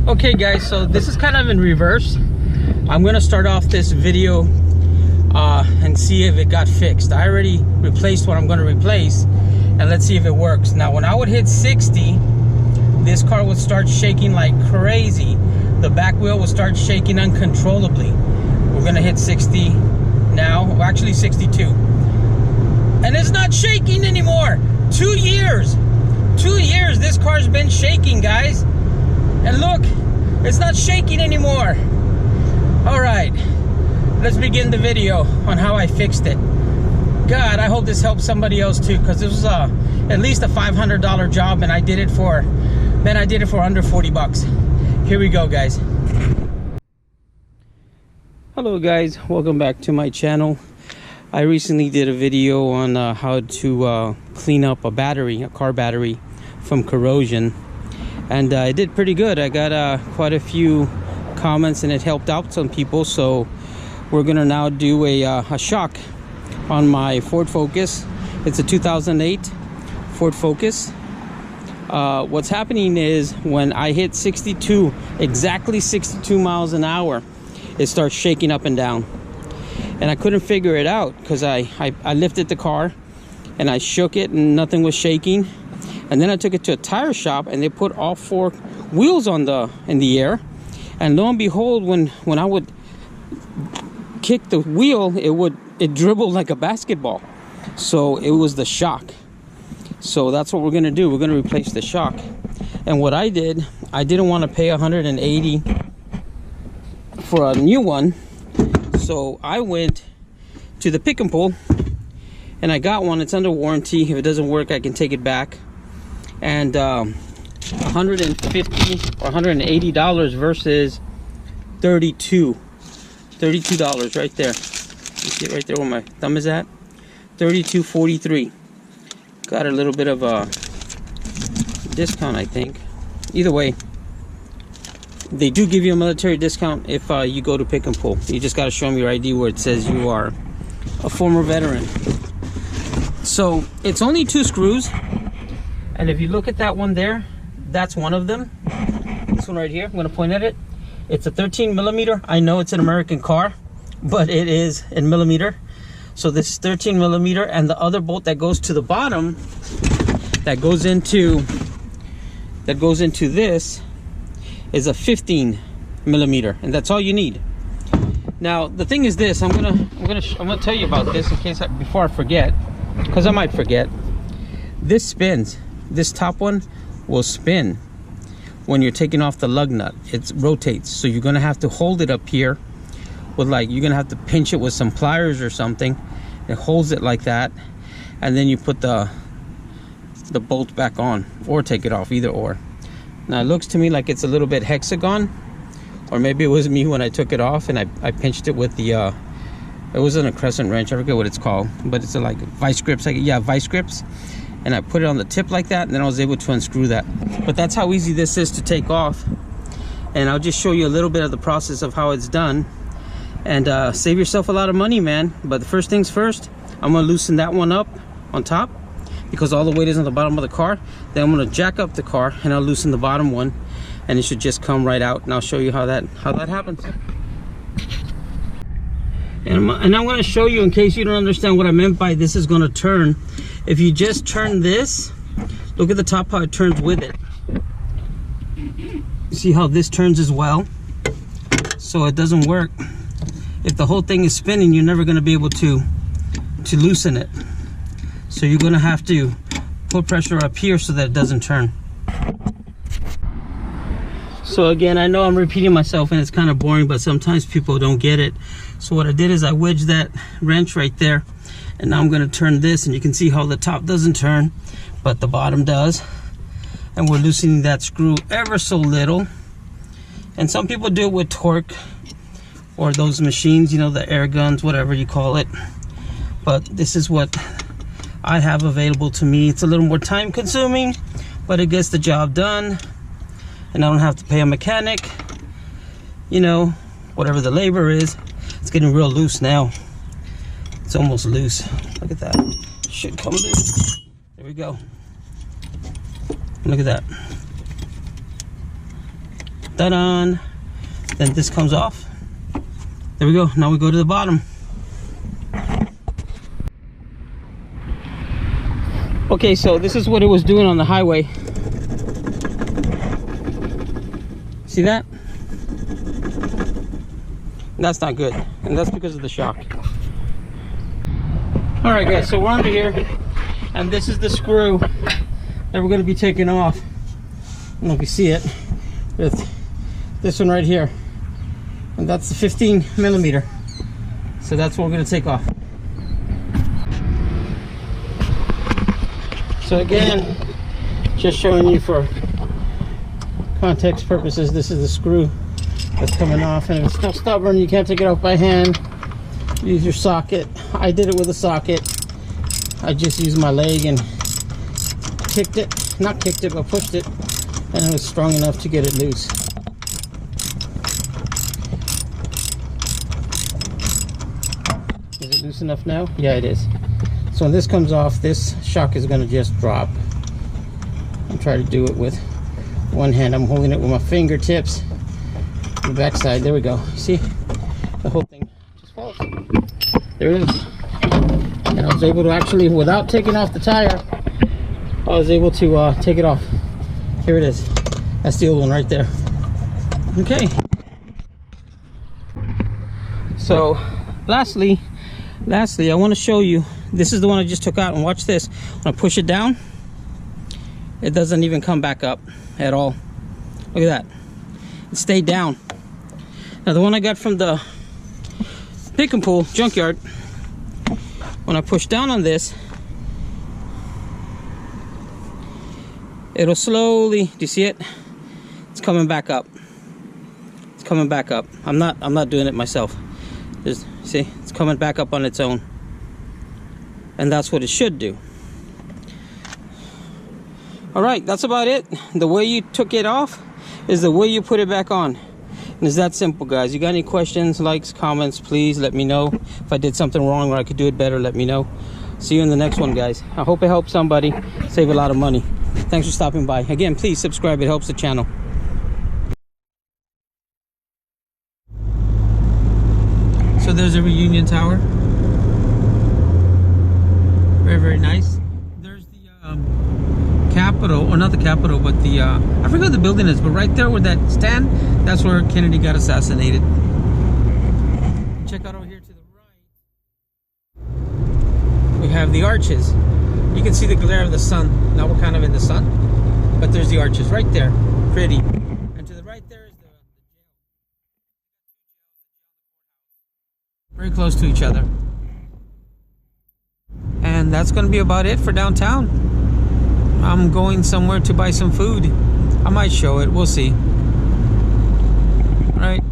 Okay guys, so this is kind of in reverse. I'm gonna start off this video and see if it got fixed. I already replaced what I'm gonna replace, and let's see if it works. Now when I would hit 60, this car would start shaking like crazy. The back wheel would start shaking uncontrollably. We're gonna hit 60 now, well, actually 62. And it's not shaking anymore. 2 years. 2 years this car's been shaking, guys. And look, it's not shaking anymore. All right, let's begin the video on how I fixed it. God, I hope this helps somebody else too, because this was at least a $500 job, and I did it for, man, I did it for under 40 bucks. Here we go, guys. Hello guys, welcome back to my channel. I recently did a video on how to clean up a battery, a car battery, from corrosion. And I did pretty good. I got quite a few comments, and it helped out some people. So we're gonna now do a shock on my Ford Focus. It's a 2008 Ford Focus. What's happening is when I hit 62, exactly 62 miles an hour, it starts shaking up and down. And I couldn't figure it out because I lifted the car and I shook it and nothing was shaking. And then I took it to a tire shop and they put all 4 wheels in the air. And lo and behold, when I would kick the wheel, it dribbled like a basketball. So it was the shock. So that's what we're gonna do. We're gonna replace the shock. And what I did, I didn't want to pay $180 for a new one. So I went to the pick and pull and I got one. It's under warranty. If it doesn't work, I can take it back. And $150 or $180 versus $32 right there. You see it right there where my thumb is at? $32.43. Got a little bit of a discount, I think. Either way, they do give you a military discount if you go to pick and pull. You just got to show them your ID where it says you are a former veteran. So it's only 2 screws. And if you look at that one there, that's one of them. This one right here, I'm gonna point at it. It's a 13 millimeter. I know it's an American car, but it is in millimeter. So this is 13 millimeter, and the other bolt that goes to the bottom, that goes into this, is a 15 millimeter, and that's all you need. Now the thing is this, I'm gonna tell you about this in case before I forget, because I might forget. This spins. This top one will spin when you're taking off the lug nut. It rotates, so you're gonna have to hold it up here with, like, you're gonna have to pinch it with some pliers or something. It holds it like that, and then you put the bolt back on or take it off, either or. Now it looks to me like it's a little bit hexagon, or maybe it was me when I took it off and I pinched it with the it wasn't a crescent wrench, I forget what it's called, but it's like vice grips, vice grips. And I put it on the tip like that, and then I was able to unscrew that. But that's how easy this is to take off. And I'll just show you a little bit of the process of how it's done, and save yourself a lot of money, man. But the first things first, I'm gonna loosen that one up on top because all the weight is on the bottom of the car. Then I'm gonna jack up the car and I'll loosen the bottom one, and it should just come right out. And I'll show you how that happens. And I'm gonna show you, in case you don't understand what I meant by this is gonna turn. If you just turn this, look at the top, how it turns with it. See how this turns as well? So it doesn't work. If the whole thing is spinning, you're never gonna be able to loosen it. So you're gonna have to put pressure up here so that it doesn't turn. So again, I know I'm repeating myself and it's kind of boring, but sometimes people don't get it. So what I did is I wedged that wrench right there, and now I'm going to turn this, and you can see how the top doesn't turn, but the bottom does. And we're loosening that screw ever so little. And some people do it with torque, or those machines, you know, the air guns, whatever you call it. But this is what I have available to me. It's a little more time consuming, but it gets the job done. And I don't have to pay a mechanic, you know, whatever the labor is. It's getting real loose now. It's almost loose. Look at that. Should come loose. There we go. Look at that. Ta-da! Then this comes off. There we go. Now we go to the bottom. Okay, so this is what it was doing on the highway. See that? That's not good, and that's because of the shock. All right, guys, so we're under here, and this is the screw that we're going to be taking off. I don't know if you see it with this one right here, and that's the 15 millimeter. So that's what we're going to take off. So again, just showing you for context purposes, this is the screw that's coming off, and if it's still stubborn, you can't take it off by hand. Use your socket. I did it with a socket. I just used my leg and kicked it, not kicked it, but pushed it, and it was strong enough to get it loose. Is it loose enough now? Yeah, it is. So when this comes off, this shock is going to just drop. I'm trying to do it with one hand. I'm holding it with my fingertips. The back side, there we go. See, the whole thing just falls. There it is. And I was able to actually, without taking off the tire, I was able to take it off. Here it is. That's the old one right there. Okay. So lastly, I want to show you, this is the one I just took out, and watch this. When I push it down, it doesn't even come back up at all. Look at that. It stayed down. Now the one I got from the pick and pull junkyard, when I push down on this, it'll slowly, do you see it? It's coming back up. It's coming back up. I'm not doing it myself. See, it's coming back up on its own. And that's what it should do. All right, that's about it. The way you took it off is the way you put it back on. And it's that simple, guys. You got any questions, likes, comments, please let me know. If I did something wrong or I could do it better, let me know. See you in the next one, guys. I hope it helps somebody save a lot of money. Thanks for stopping by. Again, please subscribe. It helps the channel. So there's a reunion tower. Very, very nice. There's the Capitol, or not the Capitol, but the I forget what the building is, but right there where that stand, that's where Kennedy got assassinated. Check out over here to the right. We have the arches. You can see the glare of the sun. Now we're kind of in the sun, but there's the arches right there. Pretty. And to the right there is the jail. Very close to each other. And that's going to be about it for downtown. I'm going somewhere to buy some food. I might show it. We'll see. All right.